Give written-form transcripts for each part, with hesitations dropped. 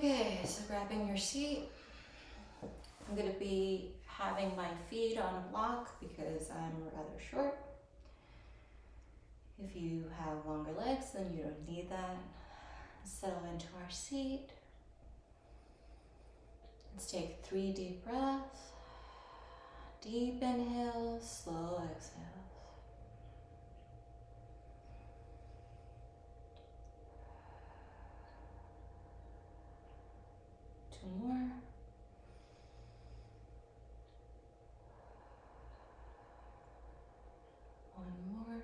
Okay, so grabbing your seat. I'm going to be having my feet on a block because I'm rather short. If you have longer legs, then you don't need that. Settle into our seat. Let's take 3 deep breaths. Deep inhales, slow exhales. Two more. One more.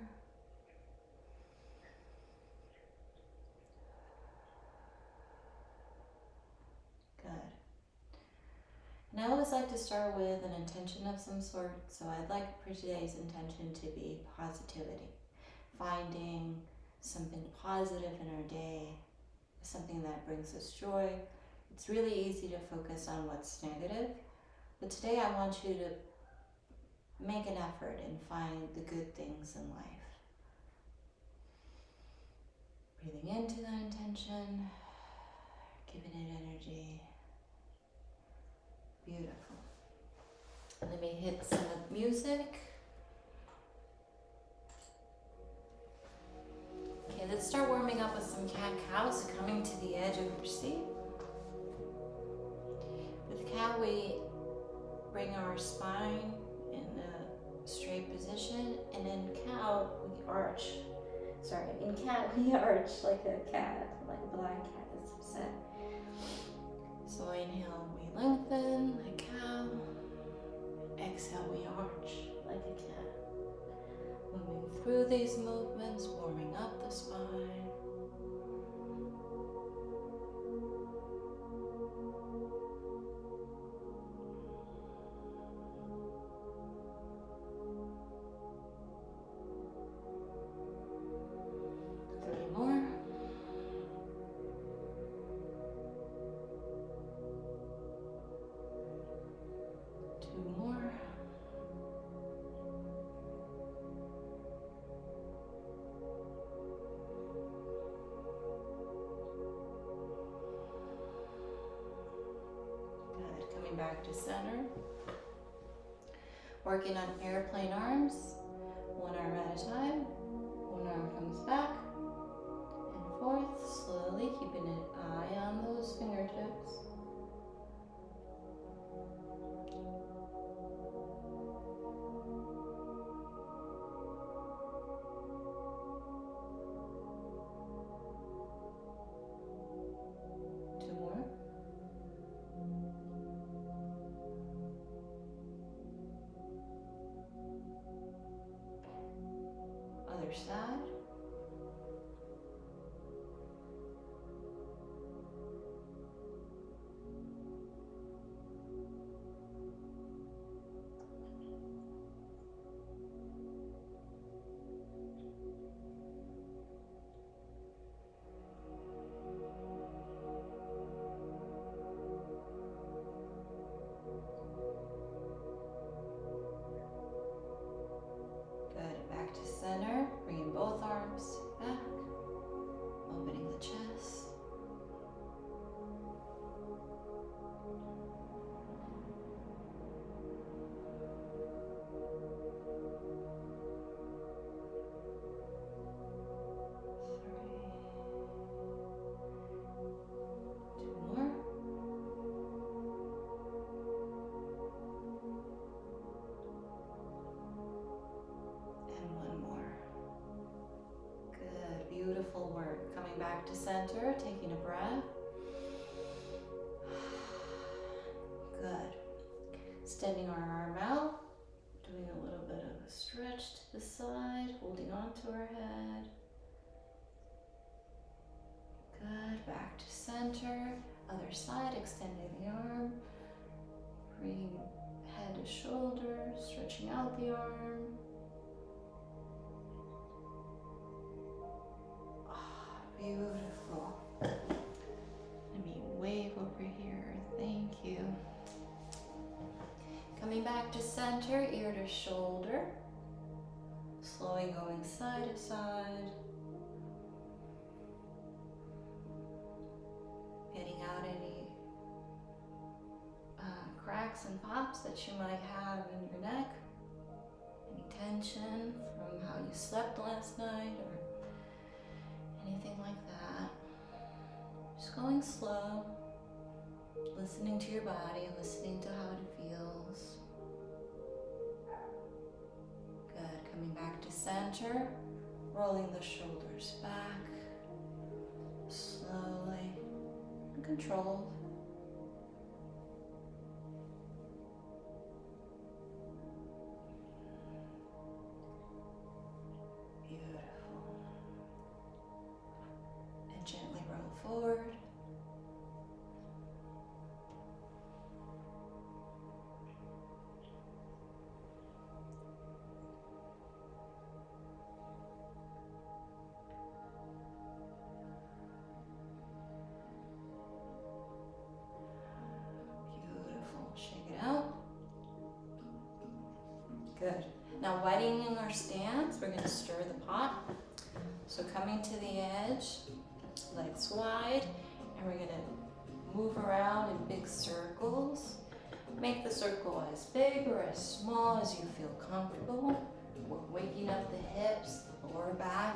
Good. And I always like to start with an intention of some sort, so I'd like for today's intention to be positivity. Finding something positive in our day, something that brings us joy. It's really easy to focus on what's negative, but today I want you to make an effort and find the good things in life. Breathing into that intention, giving it energy. Beautiful. Let me hit some music. Okay, let's start warming up with some cat-cow, so coming to the edge of your seat. With cat, we bring our spine in a straight position, and in cow, we arch. In cat, we arch like a cat, like a blind cat that's upset. So inhale, we lengthen like cow. Exhale, we arch like a cat. Moving through these movements, warming up the spine. Back to center. Working on airplane arms, one arm at a time. One arm comes back and forth, slowly keeping an eye on those fingertips. Two more. Other side. Good, back to center, bringing both arms back, opening the chest. Beautiful work. Coming back to center, taking a breath. Good. Extending our arm out, doing a little bit of a stretch to the side, holding on to our head. Good. Back to center. Other side, extending the arm. Bringing head to shoulder, stretching out the arm. Beautiful. Let me wave over here. Thank you. Coming back to center, ear to shoulder. Slowly going side to side. Getting out any cracks and pops that you might have in your neck. Any tension from how you slept last night or anything like that. Just going slow, listening to your body, listening to how it feels. Good, coming back to center, rolling the shoulders back, slowly and controlled. Beautiful. And gently roll forward. Good. Now widening our stance, we're going to stir the pot. So coming to the edge, legs wide, and we're going to move around in big circles. Make the circle as big or as small as you feel comfortable. We're waking up the hips, the lower back.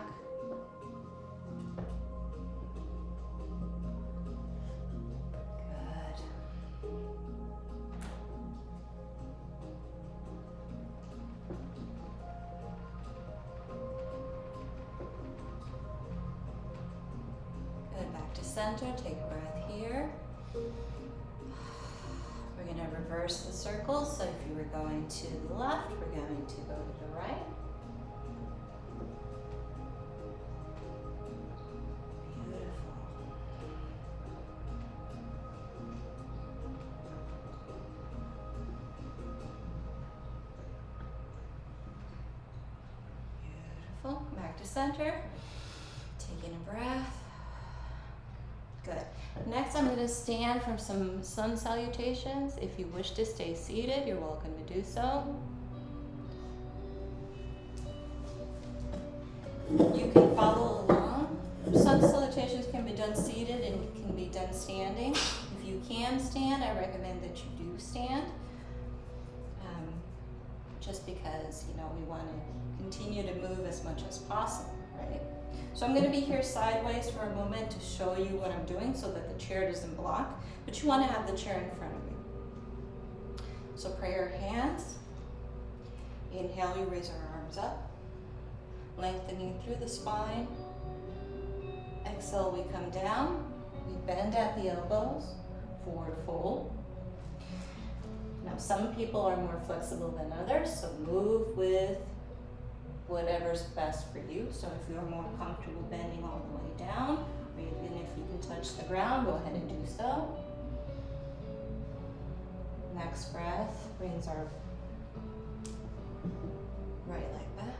Center, take a breath here. We're going to reverse the circle. So if you were going to the left, we're going to go to the right. Beautiful. Beautiful. Back to center. Taking a breath. Good. Next, I'm going to stand from some sun salutations. If you wish to stay seated, you're welcome to do so. You can follow along. Sun salutations can be done seated and can be done standing. If you can stand, I recommend that you do stand. Just because, we want to continue to move as much as possible, right? So I'm going to be here sideways for a moment to show you what I'm doing so that the chair doesn't block, but you want to have the chair in front of you. So pray your hands. Inhale, we raise our arms up, lengthening through the spine. Exhale, we come down. We bend at the elbows, forward fold. Now some people are more flexible than others, so move with whatever's best for you. So if you're more comfortable bending all the way down, or even if you can touch the ground, go ahead and do so. Next breath brings our right leg back.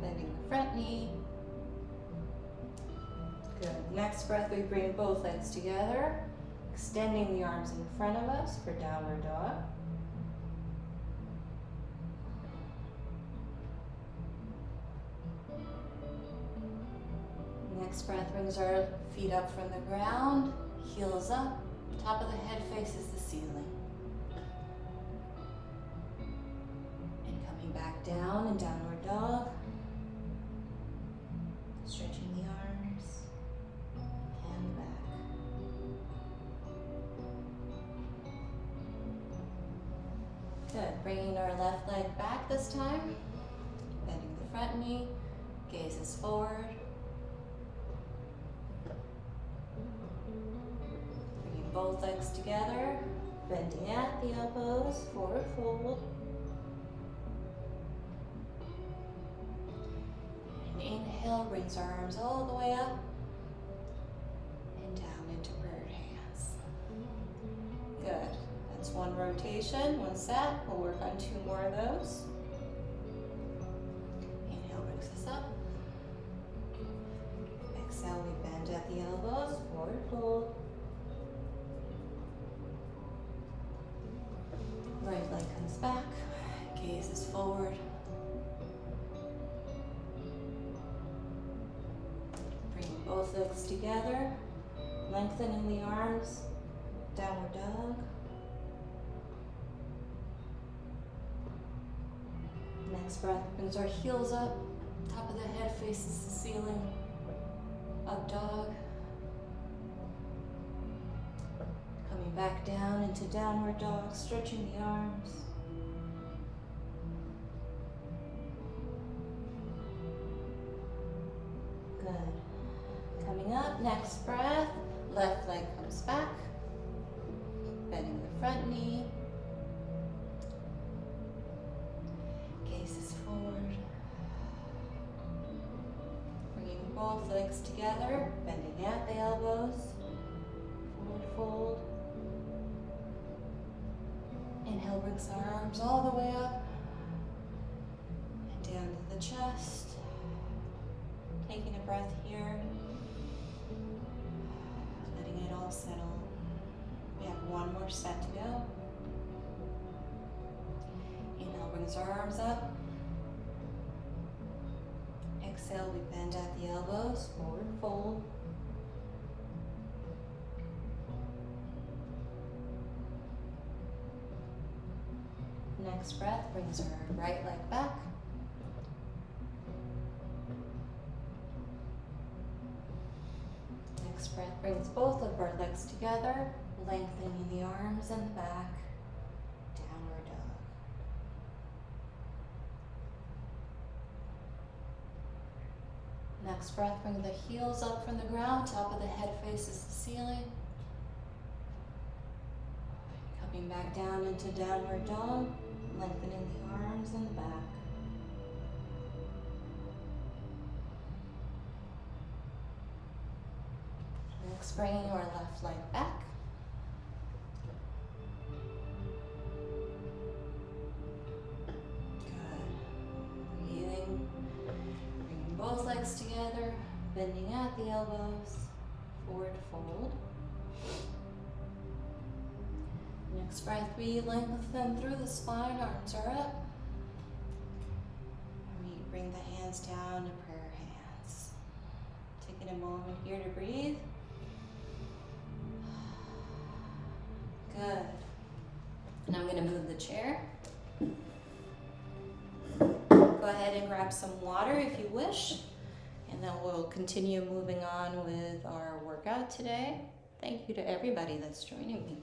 Bending the front knee. Good. Next breath, we bring both legs together. Extending the arms in front of us for downward dog. Next breath brings our feet up from the ground, heels up, top of the head faces the ceiling. And coming back down in downward dog. Stretching the arms and back. Good. Bringing our left leg back this time. Bending the front knee. Gazes forward. Bringing both legs together. Bending at the elbows. Forward fold. And inhale brings our arms all the way up. And down into bird hands. Good. That's one rotation, one set. We'll work on 2 more of those. Inhale brings us up. Exhale, we bend at the elbows, forward fold. Right leg comes back, gaze is forward. Bring both both legs together, lengthening the arms, downward dog. Next breath brings our heels up, top of the head faces the ceiling, up dog. Coming back down into downward dog, stretching the arms. Good. Coming up, next breath, left leg comes back, bending the front knee. Gaze forward. Bringing both legs together, bending at the elbows. Forward fold. Inhale brings our arms all the way up and down to the chest. Taking a breath here. Letting it all settle. We have one more set to go. Inhale brings our arms up. Exhale, we bend at the elbows, forward fold. Next breath brings our right leg back. Next breath brings both of our legs together, lengthening the arms and the back, downward dog. Next breath, bring the heels up from the ground, top of the head faces the ceiling. Coming back down into downward dog, lengthening the arms and the back. Next, bringing our left leg back. Good. Breathing. Bringing both legs together, bending at the elbows, forward fold. Next breath, we lengthen through the spine, arms are up. We bring the hands down to prayer hands. Taking a moment here to breathe. Good. And I'm going to move the chair. Go ahead and grab some water if you wish. And then we'll continue moving on with our workout today. Thank you to everybody that's joining me.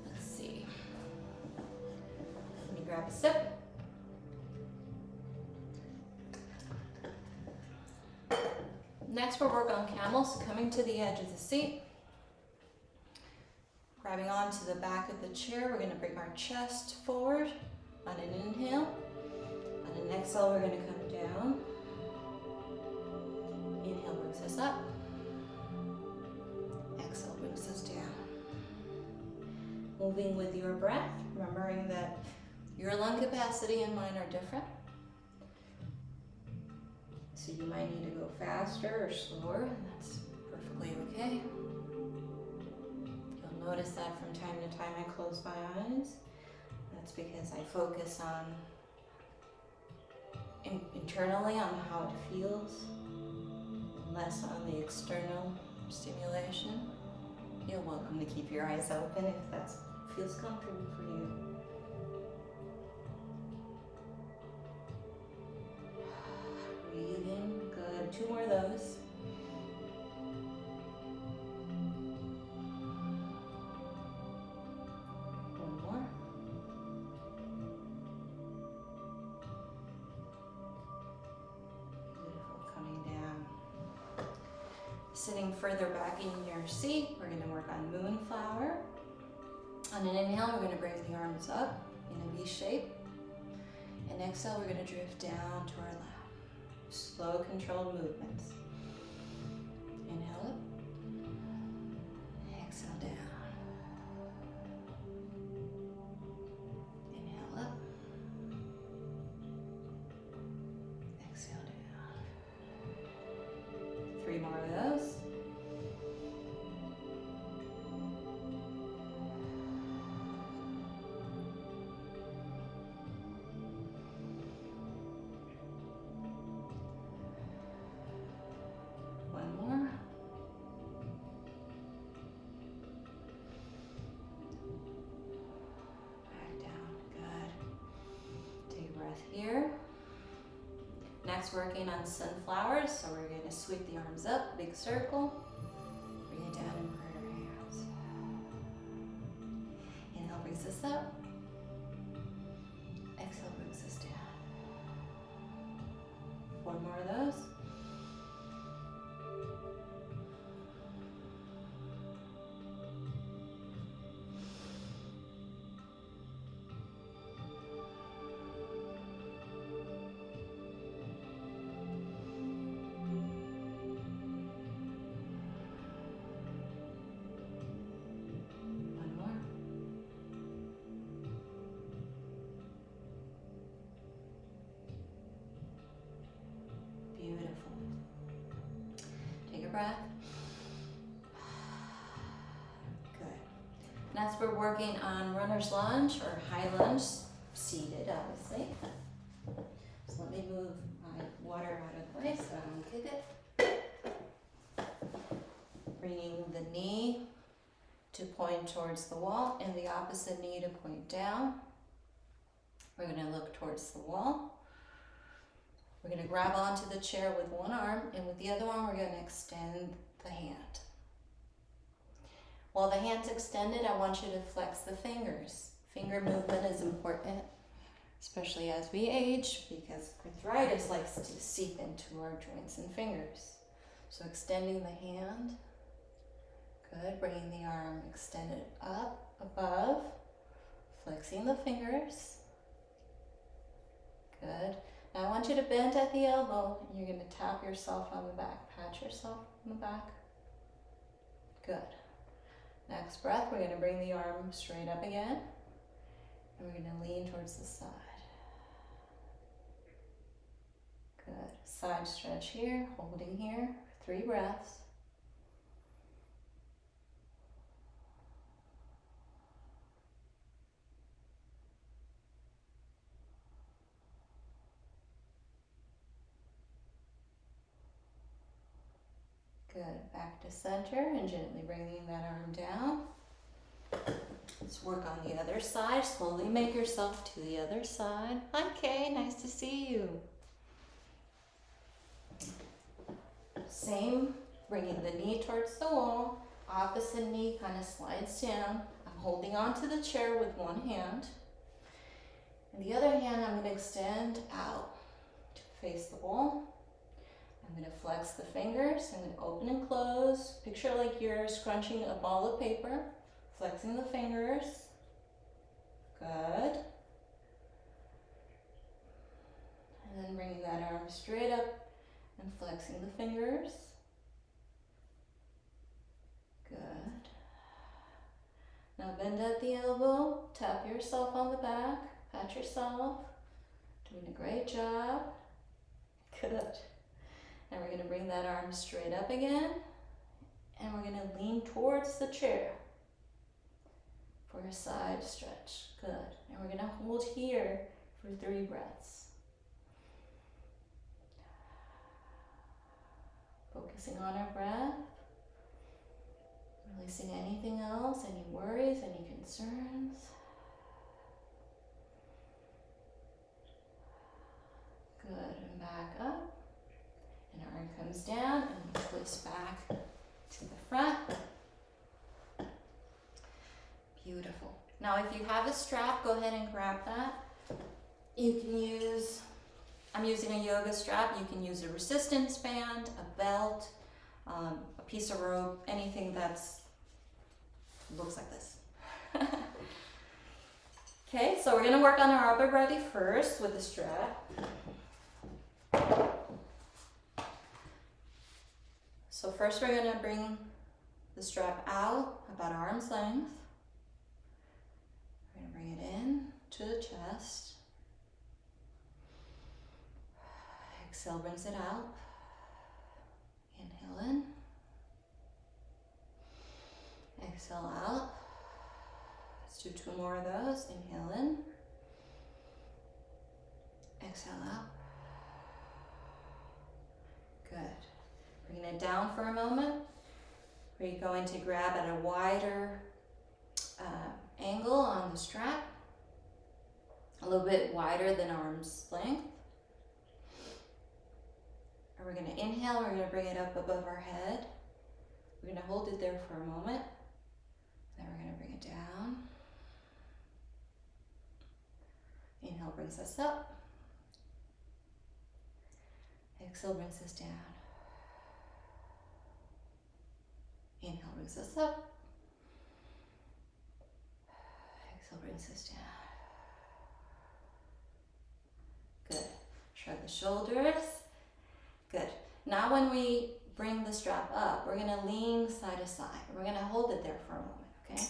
Let's see. Let me grab a sip. Next we'll work on camels, so coming to the edge of the seat. Grabbing onto the back of the chair, we're going to bring our chest forward on an inhale. On an exhale, we're going to come down. Inhale brings us up. Exhale brings us down. Moving with your breath, remembering that your lung capacity and mine are different. So you might need to go faster or slower, and that's perfectly okay. You'll notice that from time to time I close my eyes. That's because I focus on internally on how it feels, less on the external stimulation. You're welcome to keep your eyes open if that feels comfortable for you. Breathing, good. 2 more of those. One more. Beautiful, coming down. Sitting further back in your seat, we're going to work on moonflower. On an inhale, we're going to bring the arms up in a V shape. And exhale, we're going to drift down to our lap. Slow, controlled movements. Inhale up. Exhale down. Inhale up. Exhale down. 3 more of those. next working on sunflowers, so we're going to sweep the arms up, big circle, bring it down and part our hands. Inhale brings us up, exhale brings us down. 4 more of those. Beautiful. Take a breath. Good. Next we're working on runner's lunge or high lunge, seated obviously. So let me move my water out of the way so I don't kick it. Bringing the knee to point towards the wall and the opposite knee to point down. We're going to look towards the wall. We're going to grab onto the chair with one arm, and with the other one, we're going to extend the hand. While the hand's extended, I want you to flex the fingers. Finger movement is important, especially as we age, because arthritis likes to seep into our joints and fingers. So extending the hand. Good. Bringing the arm extended up, above, flexing the fingers. Good. Now I want you to bend at the elbow, and you're going to tap yourself on the back. Pat yourself on the back. Good. Next breath, we're going to bring the arm straight up again, and we're going to lean towards the side. Good. Side stretch here, holding here, 3 breaths. Good. Back to center and gently bringing that arm down. Let's work on the other side. Slowly make yourself to the other side. Hi, Kay. Nice to see you. Same. Bringing the knee towards the wall. Opposite knee kind of slides down. I'm holding onto the chair with one hand. And the other hand, I'm going to extend out to face the wall. I'm going to flex the fingers. I'm going to open and close. Picture like you're scrunching a ball of paper, flexing the fingers. Good. And then bringing that arm straight up and flexing the fingers. Good. Now bend at the elbow, tap yourself on the back, pat yourself. Doing a great job. Good. And we're going to bring that arm straight up again, and we're going to lean towards the chair for a side stretch. Good. And we're going to hold here for 3 breaths. Focusing on our breath, releasing anything else, any worries, any concerns. Good. And back up. And our arm comes down and we twist back to the front. Beautiful. Now if you have a strap, go ahead and grab that. You can use, I'm using a yoga strap. You can use a resistance band, a belt, a piece of rope, anything that's looks like this. Okay, so we're going to work on our upper body first with the strap. So first we're going to bring the strap out about arm's length. We're going to bring it in to the chest. Exhale brings it out. Inhale in. Exhale out. Let's do 2 more of those. Inhale in. Exhale out. Good. Bringing it down for a moment. We're going to grab at a wider angle on the strap, a little bit wider than arm's length. inhale, we're gonna bring it up above our head. We're gonna hold it there for a moment. Then we're gonna bring it down. Inhale brings us up. Exhale brings us down. Inhale brings us up. Exhale brings us down. Good. Shrug the shoulders. Good. Now when we bring the strap up, we're gonna lean side to side. We're gonna hold it there for a moment, okay?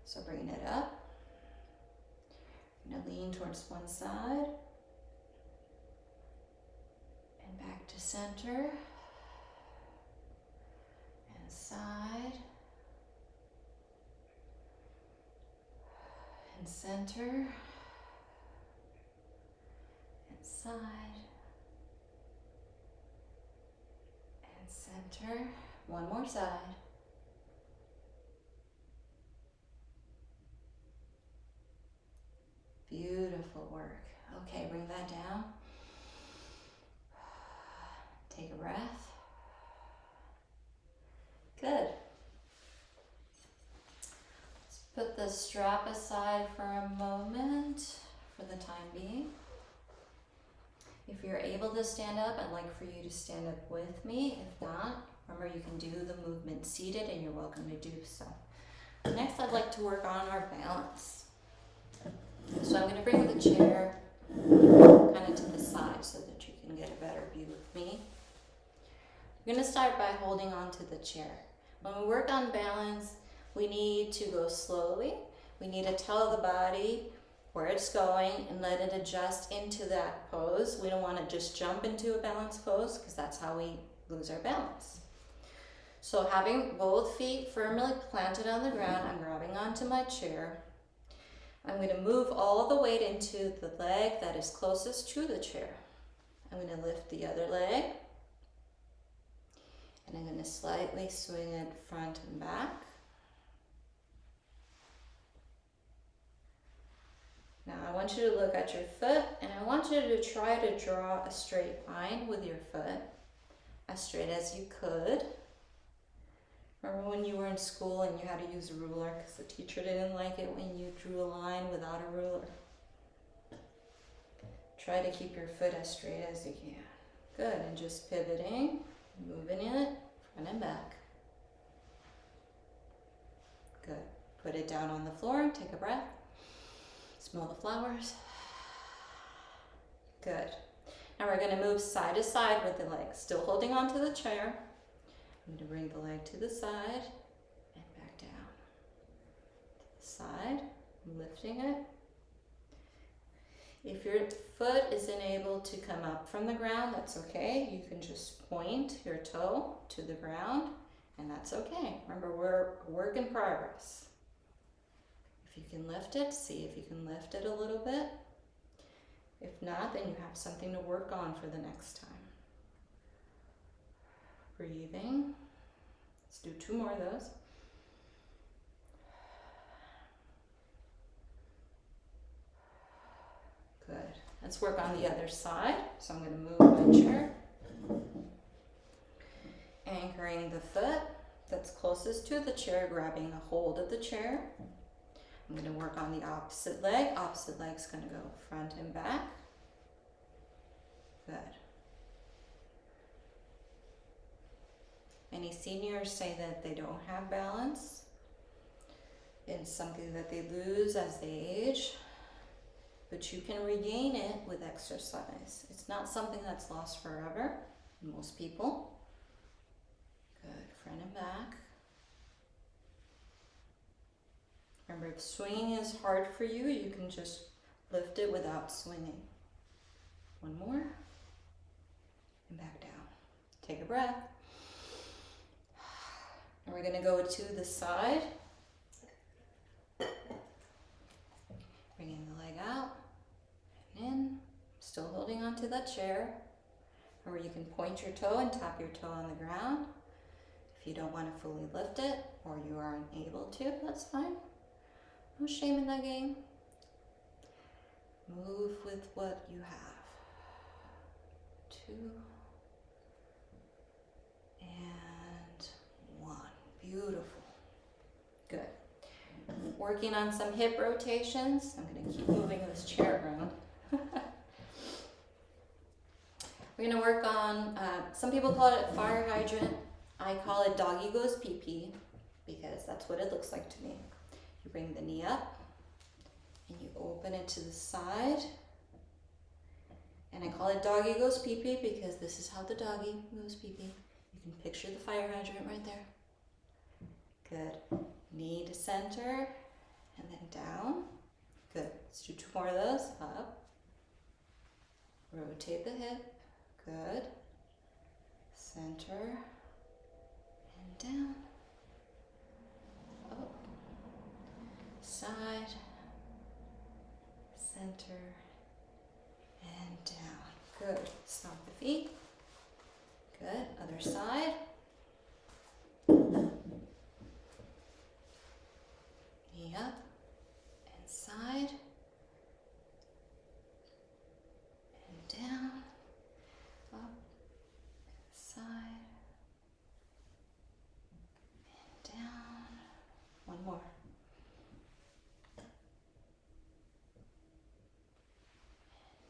So bringing it up. We're gonna lean towards one side. And back to center. And side. And center. And side. And center. One more side. Beautiful work. Okay, bring that down. Take a breath. Good. Let's put the strap aside for a moment for the time being. If you're able to stand up, I'd like for you to stand up with me. If not, remember you can do the movement seated and you're welcome to do so. Next, I'd like to work on our balance. So I'm going to bring the chair kind of to the side so that you can get a better view of me. We're going to start by holding on to the chair. When we work on balance, we need to go slowly. We need to tell the body where it's going and let it adjust into that pose. We don't want to just jump into a balance pose because that's how we lose our balance. So having both feet firmly planted on the ground, I'm grabbing onto my chair. I'm going to move all the weight into the leg that is closest to the chair. I'm going to lift the other leg. And I'm going to slightly swing it front and back. Now I want you to look at your foot and I want you to try to draw a straight line with your foot, as straight as you could. Remember when you were in school and you had to use a ruler because the teacher didn't like it when you drew a line without a ruler? Try to keep your foot as straight as you can. Good, and just pivoting, moving it, front and back. Good. Put it down on the floor, take a breath. Smell the flowers. Good. Now we're going to move side to side with the legs, still holding onto the chair. I'm going to bring the leg to the side and back down. To the side, lifting it. If your foot isn't able to come up from the ground, that's okay. You can just point your toe to the ground, and that's okay. Remember, we're a work in progress. If you can lift it, see if you can lift it a little bit. If not, then you have something to work on for the next time. Breathing. Let's do 2 more of those. Good. Let's work on the other side. So I'm going to move my chair. Anchoring the foot that's closest to the chair, grabbing a hold of the chair. I'm going to work on the opposite leg. Opposite leg's going to go front and back. Good. Any seniors say that they don't have balance. It's something that they lose as they age, but you can regain it with exercise. It's not something that's lost forever in most people. Good, front and back. Remember, if swinging is hard for you, you can just lift it without swinging. 1 more, and back down. Take a breath. And we're going to go to the side. Bringing the leg out and in. Still holding onto that chair. Or you can point your toe and tap your toe on the ground. If you don't want to fully lift it or you aren't able to, that's fine. No shame in that game. Move with what you have. 2, working on some hip rotations. I'm gonna keep moving this chair around. We're gonna work on, some people call it fire hydrant. I call it doggy goes pee pee because that's what it looks like to me. You bring the knee up and you open it to the side. And I call it doggy goes pee pee because this is how the doggy goes pee pee. You can picture the fire hydrant right there. Good. Knee to center and then down. Good. Let's do 2 more of those. Up. Rotate the hip. Good. Center and down. Up. Side. Center and down. Good. Stop the feet. Good. Other side. Knee up and side and down. Up, side, and down. One more.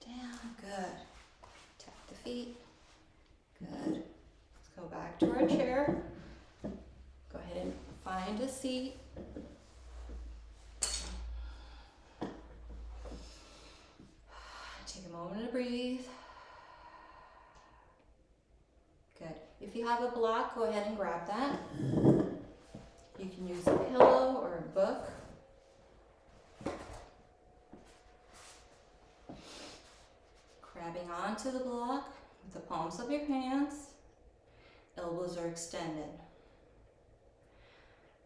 Down, good. Tap the feet. Good. Let's go back to our chair. Go ahead and find a seat. Take a moment to breathe. Good. If you have a block, go ahead and grab that. You can use a pillow or a book. Grabbing onto the block with the palms of your hands. Elbows are extended.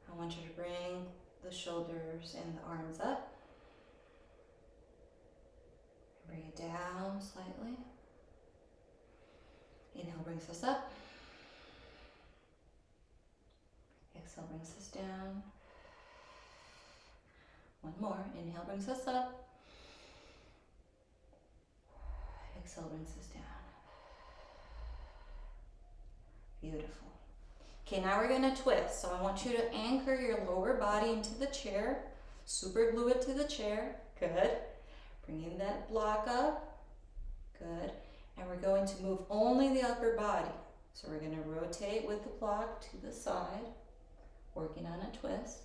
I want you to bring the shoulders and the arms up. Bring it down slightly. Inhale brings us up. Exhale brings us down. One more. Inhale brings us up. Exhale brings us down. Beautiful. Okay, now we're gonna twist. So I want you to anchor your lower body into the chair. Super glue it to the chair. Good. Bringing that block up. Good. And we're going to move only the upper body. So we're going to rotate with the block to the side, working on a twist.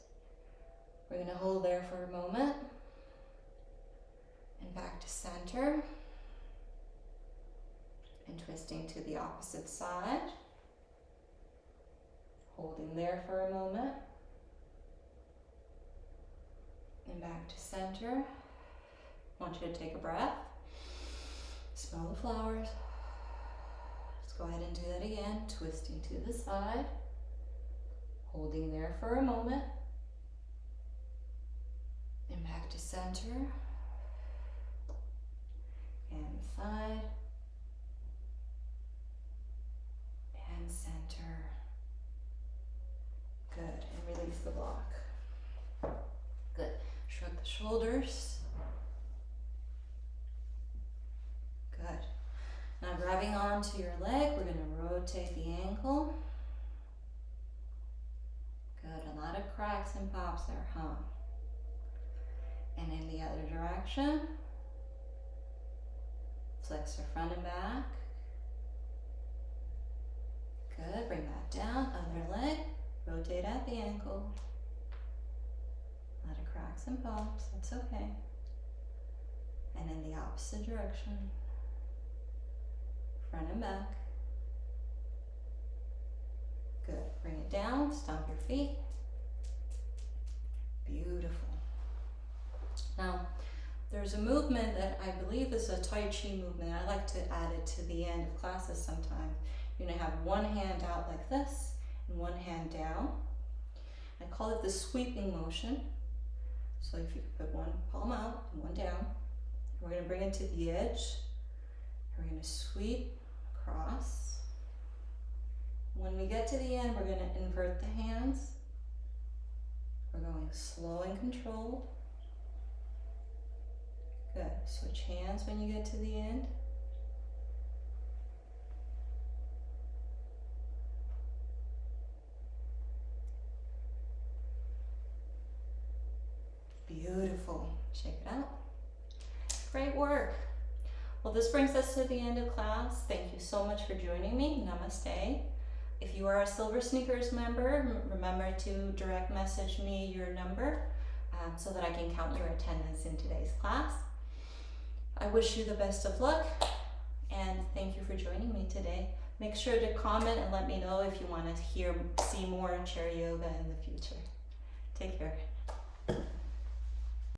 We're going to hold there for a moment. And back to center. And twisting to the opposite side. Holding there for a moment. And back to center. I want you to take a breath. Smell the flowers. Let's go ahead and do that again. Twisting to the side. Holding there for a moment. And back to center. And side. And center. Good. And release the block. Good. Shrug the shoulders. Good. Now grabbing onto your leg, we're going to rotate the ankle. Good. A lot of cracks and pops there, huh? And in the other direction, flex your front and back. Good. Bring that down. Other leg. Rotate at the ankle. A lot of cracks and pops. That's okay. And in the opposite direction. Front and back. Good. Bring it down. Stomp your feet. Beautiful. Now, there's a movement that I believe is a Tai Chi movement. I like to add it to the end of classes sometimes. You're going to have one hand out like this and one hand down. I call it the sweeping motion. So if you could put one palm out and one down. We're going to bring it to the edge. We're going to sweep across. When we get to the end, we're going to invert the hands. We're going slow and controlled. Good. Switch hands when you get to the end. work. Well, this brings us to the end of class. Thank you so much for joining me. Namaste. If you are a Silver Sneakers member, remember to direct message me your number so that I can count your attendance in today's class. I wish you the best of luck, and thank you for joining me today. Make sure to comment and let me know if you want to see more chair yoga in the future. Take care.